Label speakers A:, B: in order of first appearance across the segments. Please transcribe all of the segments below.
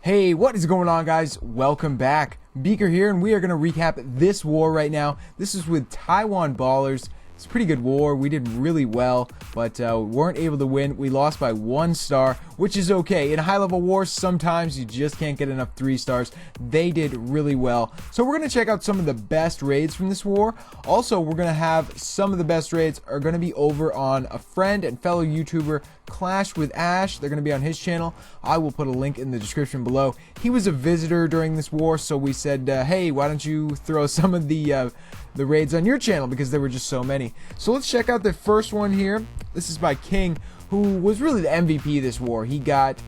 A: Hey, what is going on, guys? Welcome back. Beaker here, and we are going to recap this war right now. This is with Taiwan Ballers. It's a pretty good war. We did really well, but weren't able to win. We lost by 1 star, which is okay. In high-level wars, sometimes you just can't get enough 3 stars. They did really well. So we're going to check out some of the best raids from this war. Also, we're going to have some of the best raids are going to be over on a friend and fellow YouTuber, Clash with Ash. They're going to be on his channel. I will put a link in the description below. He was a visitor during this war, so we said, hey, why don't you throw some of the raids on your channel, because there were just so many. So let's check out the first one here. This is by King, who was really the MVP this war. He got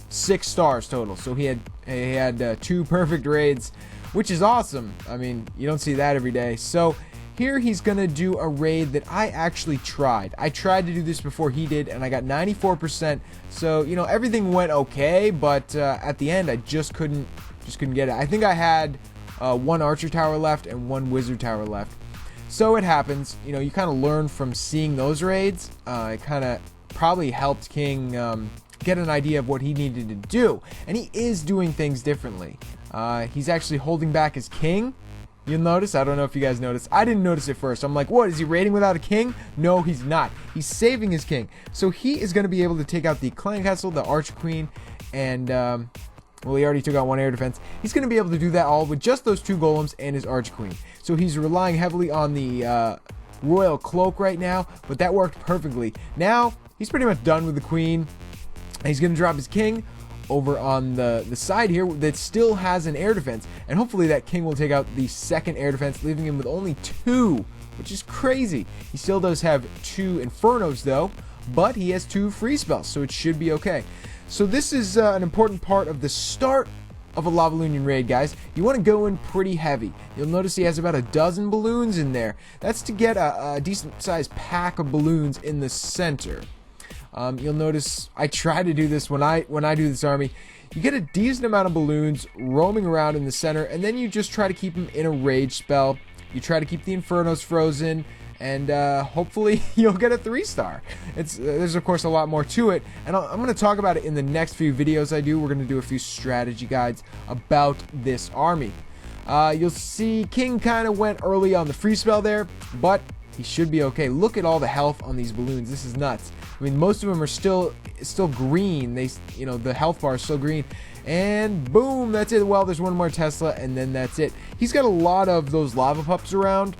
A: 6 stars total, so he had 2 perfect raids, which is awesome. I mean, you don't see that every day. So here he's gonna do a raid that I actually tried. I tried to do this before he did, and I got 94%. So you know, everything went okay, but at the end I just couldn't get it. I think I had 1 archer tower left and 1 wizard tower left. So it happens. You know, you kind of learn from seeing those raids. It kind of probably helped King get an idea of what he needed to do, and he is doing things differently. He's actually holding back his king. You'll notice. I don't know if you guys noticed. I didn't notice it first. I'm like, what, is he raiding without a king? No, he's not. He's saving his king. So he is going to be able to take out the clan castle, the archer queen, and well, he already took out 1 air defense. He's going to be able to do that all with just those 2 golems and his archer queen. So he's relying heavily on the royal cloak right now, but that worked perfectly. Now he's pretty much done with the queen. He's going to drop his king over on the side here that still has an air defense, and hopefully that king will take out the 2nd air defense, leaving him with only 2, which is crazy. He still does have 2 infernos though, but he has 2 free spells, so it should be okay. So this is an important part of the start of a Lavaloon raid, guys. You want to go in pretty heavy. You'll notice he has about a dozen balloons in there. That's to get a decent sized pack of balloons in the center. You'll notice I try to do this when I do this army. You get a decent amount of balloons roaming around in the center, and then you just try to keep them in a rage spell. You try to keep the infernos frozen, and hopefully you'll get a 3-star. There's of course a lot more to it, and I'm going to talk about it in the next few videos I do. We're going to do a few strategy guides about this army. You'll see King kind of went early on the free spell there, but he should be okay. Look at all the health on these balloons. This is nuts. I mean, most of them are still green. You know, the health bar is still green. And boom, that's it. Well, there's 1 more Tesla, and then that's it. He's got a lot of those lava pups around.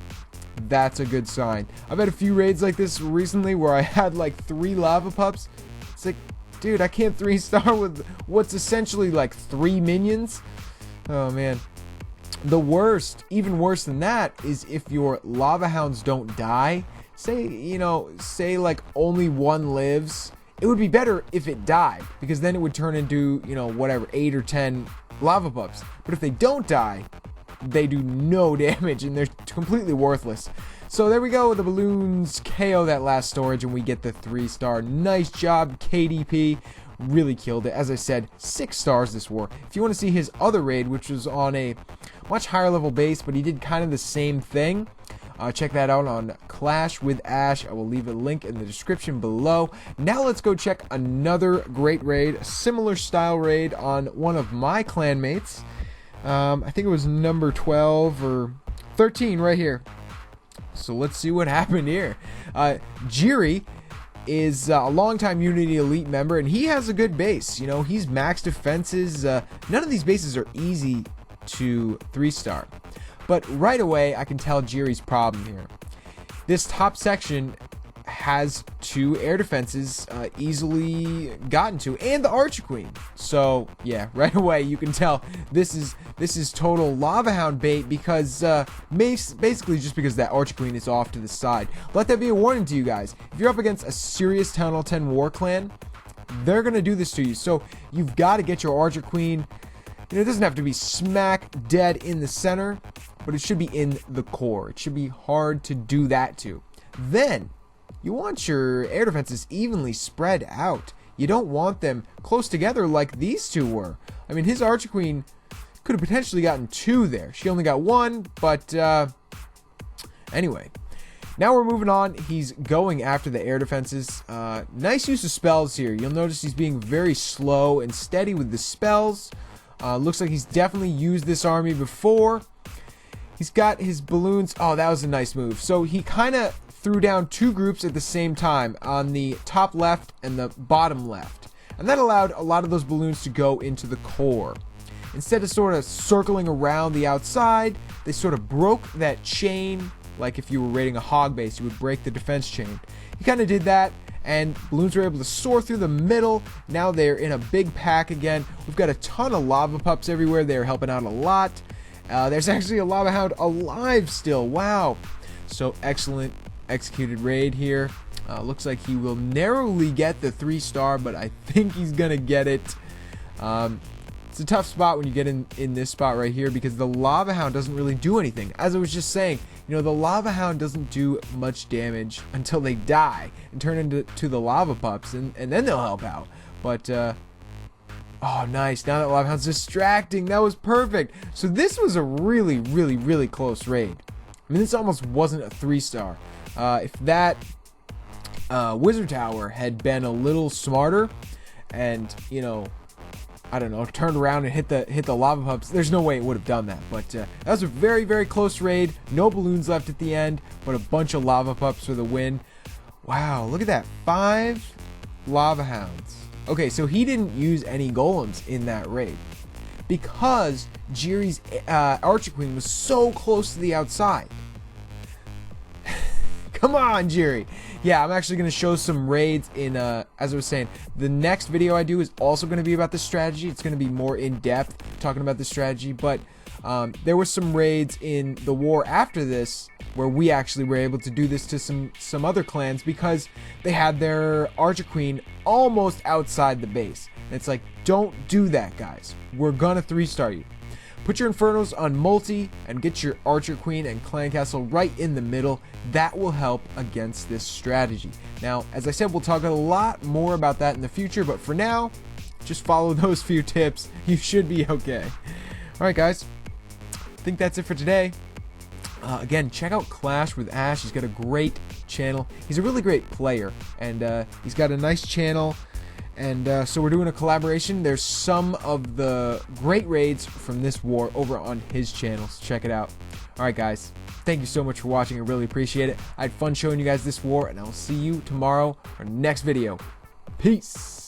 A: That's a good sign. I've had a few raids like this recently where I had like 3 lava pups. It's like, dude, I can't 3-star with what's essentially like 3 minions. Oh man. The worst, even worse than that, is if your lava hounds don't die. Say like only 1 lives. It would be better if it died, because then it would turn into, you know, whatever, 8 or 10 lava pups. But if they don't die, they do no damage and they're completely worthless. So there we go. The balloons KO that last storage and we get the 3-star. Nice job, KDP. Really killed it. As I said, 6 stars this war. If you want to see his other raid, which was on a much higher level base, but he did kind of the same thing, check that out on Clash with Ash. I will leave a link in the description below. Now let's go check another great raid, a similar style raid on one of my clanmates. I think it was number 12 or 13 right here. So let's see what happened here. Jiri is a longtime Unity Elite member, and he has a good base. You know, he's max defenses. None of these bases are easy to 3-star. But right away, I can tell Jiri's problem here. This top section has 2 air defenses easily gotten to, and the archer queen. So yeah, right away you can tell this is total lava hound bait, because basically just because that archer queen is off to the side. Let that be a warning to you guys. If you're up against a serious Townhall 10 war clan, they're gonna do this to you. So you've got to get your archer queen. You know, it doesn't have to be smack dead in the center, but it should be in the core. It should be hard to do that to. Then you want your air defenses evenly spread out. You don't want them close together like these 2 were. I mean, his archer queen could have potentially gotten 2 there. She only got 1, but anyway. Now we're moving on. He's going after the air defenses. Nice use of spells here. You'll notice he's being very slow and steady with the spells. Looks like he's definitely used this army before. He's got his balloons. Oh, that was a nice move. So he kind of threw down two groups at the same time on the top left and the bottom left. And that allowed a lot of those balloons to go into the core. Instead of sort of circling around the outside, they sort of broke that chain. Like if you were raiding a hog base, you would break the defense chain. He kind of did that, and balloons were able to soar through the middle. Now they're in a big pack again. We've got a ton of lava pups everywhere. They're helping out a lot. There's actually a lava hound alive still. Wow. So excellent executed raid here. Looks like he will narrowly get the 3-star, but I think he's gonna get it. It's a tough spot when you get in this spot right here, because the lava hound doesn't really do anything. As I was just saying, you know, the lava hound doesn't do much damage until they die and turn into the lava pups, and then they'll help out. But oh, nice. Now that lava hound's distracting. That was perfect. So this was a really, really, really close raid. I mean, this almost wasn't a 3-star. If that wizard tower had been a little smarter and, you know, I don't know, turned around and hit the lava pups, there's no way it would have done that. But that was a very, very close raid. No balloons left at the end, but a bunch of lava pups for the win. Wow, look at that. 5 lava hounds. Okay, so he didn't use any golems in that raid because Jiri's Archer Queen was so close to the outside. Come on, Jiri. Yeah, I'm actually going to show some raids in, as I was saying, the next video I do is also going to be about this strategy. It's going to be more in-depth talking about the strategy, but there were some raids in the war after this where we actually were able to do this to some other clans because they had their Archer Queen almost outside the base. And it's like, don't do that, guys. We're going to 3-star you. Put your Infernos on multi and get your Archer Queen and Clan Castle right in the middle. That will help against this strategy. Now, as I said, we'll talk a lot more about that in the future, but for now, just follow those few tips. You should be okay. Alright, guys. I think that's it for today. Again, check out Clash with Ash. He's got a great channel. He's a really great player, and he's got a nice channel. And so we're doing a collaboration. There's some of the great raids from this war over on his channel, so check it out. Alright, guys, thank you so much for watching. I really appreciate it. I had fun showing you guys this war, and I'll see you tomorrow for our next video. Peace!